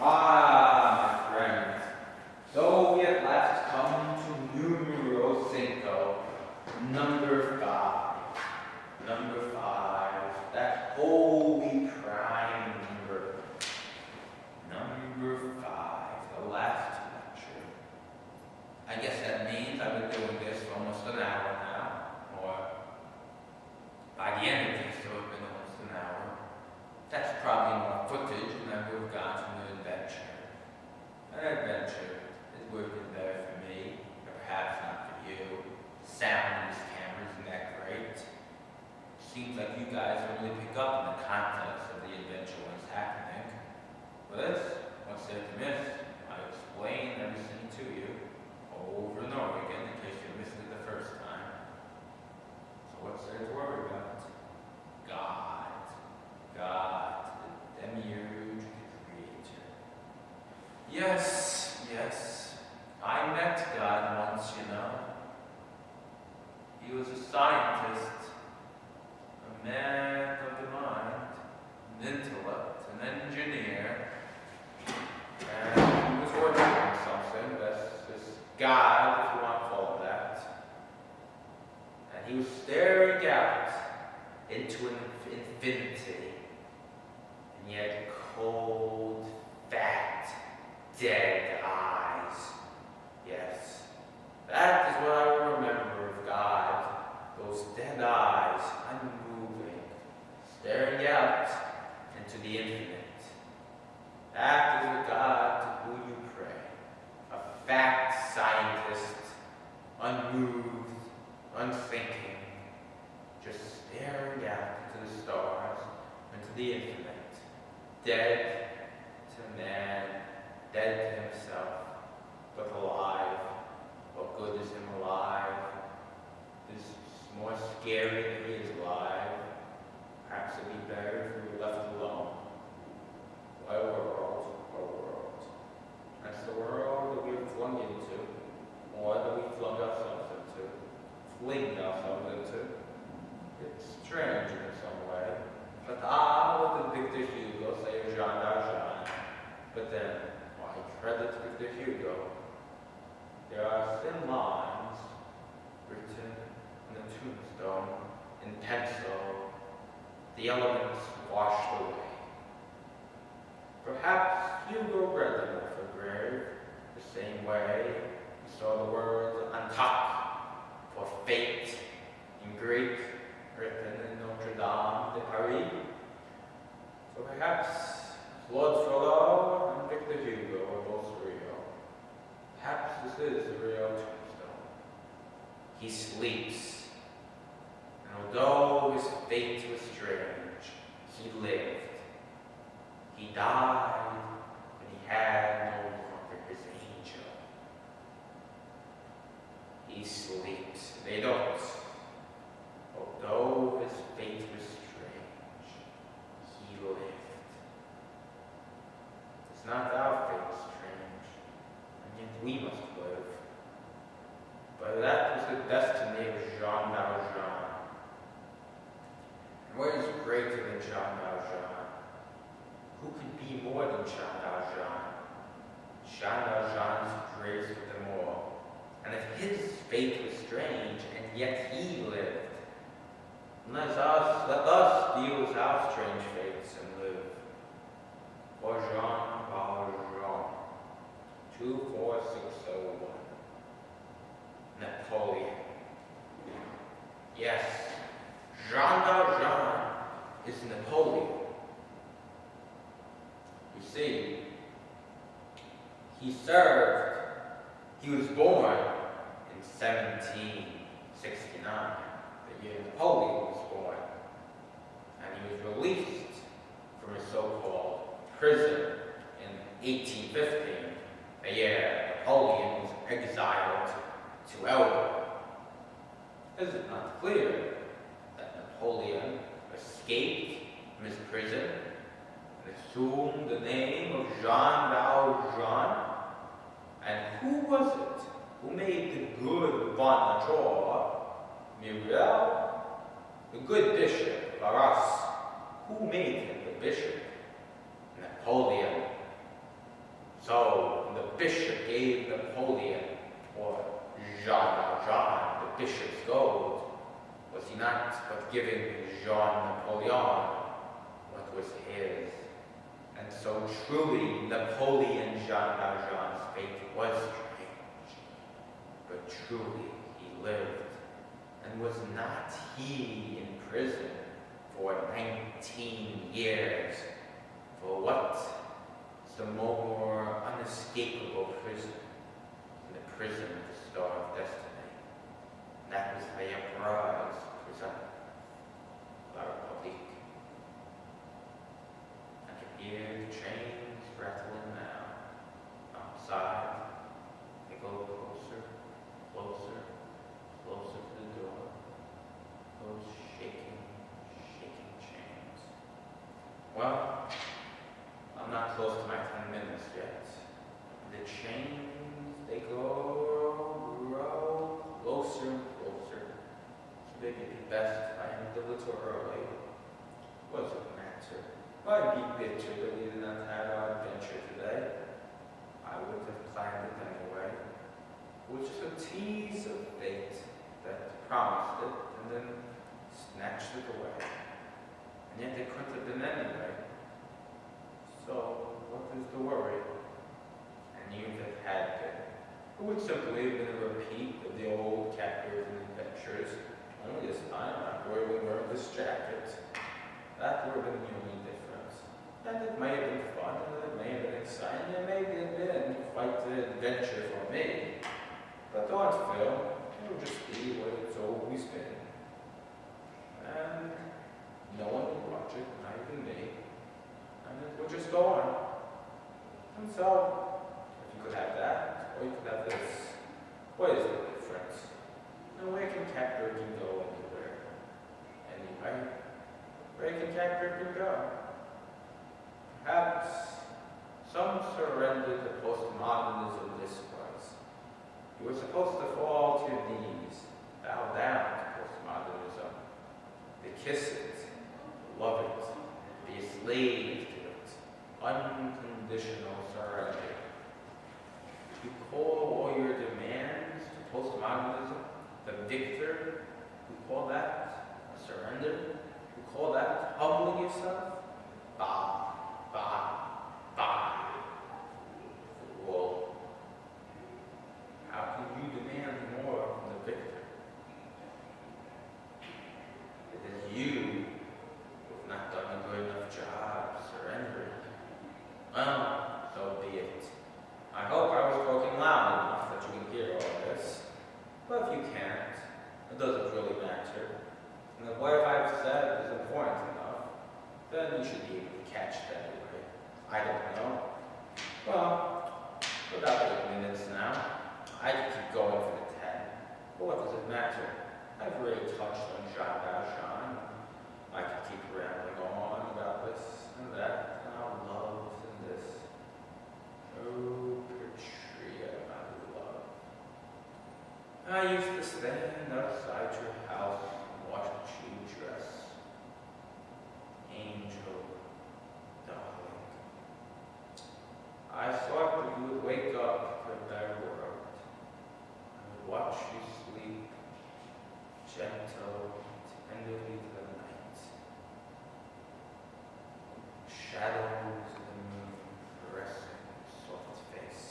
Ah, my friend. So we at last come to numero cinco, number five. Number five, that holy prime number. Number five, the last lecture. I guess that means I've been doing this for almost an hour now, or by the end of this, it'll have been almost an hour. That's probably more footage than I would have gotten from an adventure. An adventure is working better for me, but perhaps not for you. Sound in this camera isn't that great. Seems like you guys don't really pick up on the context of the adventure when it's happening. For this, what's there to miss? I explain everything to you over and over again in case you missed it the first time. So what's there to worry about? God. God, the demiurge, the creator. Yes, I met God once, you know. He was a scientist, a man of the mind, an intellect, an engineer, and he was working on something, this God, if you want to call it that. And he was staring out into an infinity, and he had cold, fat, dead eyes. Yes, that is what I remember of God. Those dead eyes, unmoving, staring out into the infinite. That is the God to whom you pray. A fat scientist, unmoved, unthinking, just staring out into the stars, into the infinite, dead to man, dead to himself, but alive. What good is him alive? Is more scary than he is alive. Perhaps it'd be better if we were left alone. What a world, what a world. That's the world that we have flung into, or that we flung ourselves into, flinged ourselves into. It's strange in some way. But what did Victor Hugo say of Jean Valjean? But then, why, credit to Victor Hugo. There are thin lines written on the tombstone in pencil, the elements washed away. Perhaps Hugo read them off a grave, the same way he saw the words "Antak" for fate in Greek, written in Notre Dame de Paris. So perhaps Claude Frollo and Victor Hugo are both real. Perhaps this is the real tombstone. He sleeps, and although his fate was strange, he lived. He died when he had no longer his angel. He sleeps. They don't. Although his fate was strange, he lived. It's not our fate strange, and yet we must live. But that was the destiny of Jean Valjean. And what is greater than Jean Valjean? Who could be more than Jean Valjean? Jean Valjean's grace with them all. And if his fate was strange, and yet he lived, let us deal with our strange fates and live. For Jean Valjean, 24601. Napoleon. Yes, Jean Valjean is Napoleon. You see, he was born in 1769, the year Napoleon was born, and he was released from his so-called prison in 1815, the year Napoleon was exiled to Elba. Is it not clear that Napoleon escaped from his prison and assumed the name of Jean Valjean? And who was it who made the good Bonaventure, Myriel, the good bishop of Arras? Who made him the bishop? Napoleon. so truly, Napoleon Jean Valjean's fate was strange. But truly, he lived. And was not he in prison for 19 years? For what is the more unescapable prison than the prison of the Star of Destiny? And that was the Emperor's prison, La République. I can hear the trains rattling now. Outside, they go closer, closer, closer to the door. Those shaking, shaking chains. Well, I'm not close to my 10 minutes yet. The chains, they grow closer and closer. So maybe it'd be best if I ended a little early. What does it matter? Might be bitter that we did not have our adventure today. I would have planned it anyway. It was just a tease of fate that promised it and then snatched it away. And yet it couldn't have been anyway. So, what is the worry? And you that had been. It would simply have been a repeat of the old captors and adventures. Only this time, I'm wearing this jacket. That would have been the only difference. And it may have been fun, and it may have been exciting, it may have been quite an adventure for me. But don't feel, it will just be what it's always been. And no one will watch it, not even me. And it will just go on. And so, if you could have that, or you could have this, what is the difference? And where can Captor go anywhere? Anyway, where can Captor go? Perhaps some surrender to postmodernism this was. You were supposed to fall to your knees, bow down to postmodernism, to kiss it, love it, be a slave to it, unconditional surrender. You call all your demands to postmodernism the victor, you call that a surrender, you call that humbling yourself? Bah, bah, bah. Fool. How can you demand more from the victor? It is you who have not done a good enough job surrendering. Well, so be it. I hope I was talking loud enough that you can hear all this. But if you can't, it doesn't really matter. And if what I've said is important enough, then you should be able to catch it anyway. I don't know. Well, for about 8 minutes now. I could keep going for the 10. But what does it matter? I've already touched on Jean Valjean. I could keep rambling on about this and that, and our loves and this. Oh, Patria, my love. I used to stand outside your house and watch you dress. Angel, darling. I thought that you would wake up to a better world. I would watch you sleep, gentle, tenderly to the night. Shadows of the moon caressing your soft face.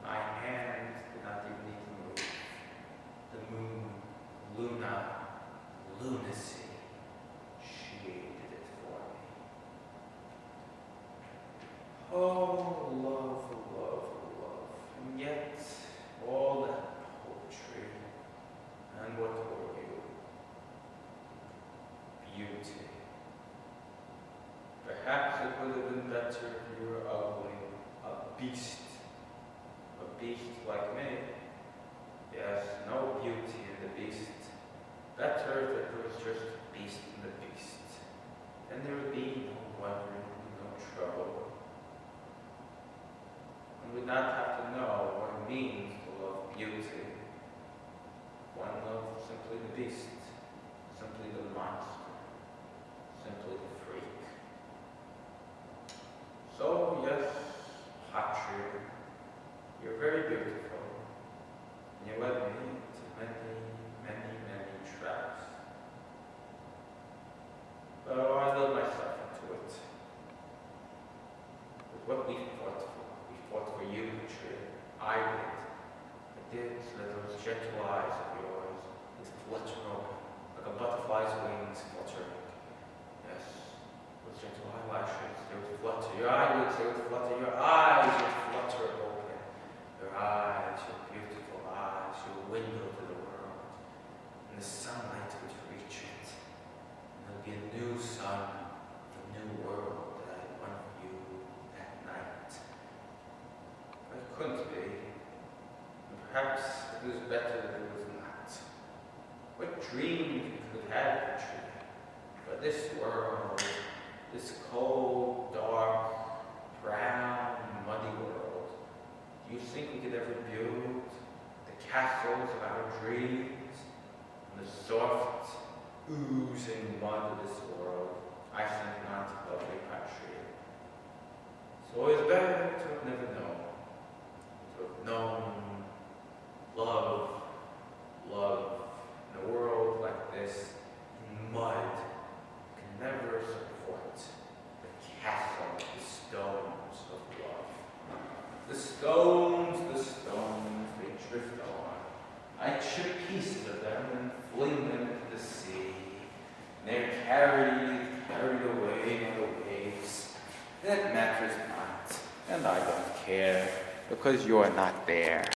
My hands did not even need to move. The moon, Luna, lunacy, she did it for me. Oh, love, love, love. And yet, all that poetry. And what were you? Beauty. Perhaps it would have been better if you were ugly, a beast like me. Yes, no beauty in the beast. Better if it was just beast in the beast. Then there would be no wondering, no trouble. One would not have to know what it means to love beauty. One loves simply the beast, simply the monster, simply the freak. So, yes, Patria, you're very beautiful. And you led me into many, many, many traps. But I led myself into it. your eyelids they would flutter, your eyes would flutter open. Your eyes, your beautiful eyes, your window to the world. And the sunlight would reach it. And there'll be a new sun, a new world that I want for you that night. But it couldn't be. And perhaps it was better that it was not. What dreams we could have had, truly. But this world, this cold, dark, brown, muddy world, do you think we could ever build the castles of our dreams on the soft, oozing mud of this world? I think not, lovely Patria. So it's better to have never known, to have known love, in a world like this, in mud, can never support the castle, the stones of love. The stones, they drift on. I chip pieces of them and fling them into the sea. And they're carried away by the waves. That matters not, and I don't care, because you're not there.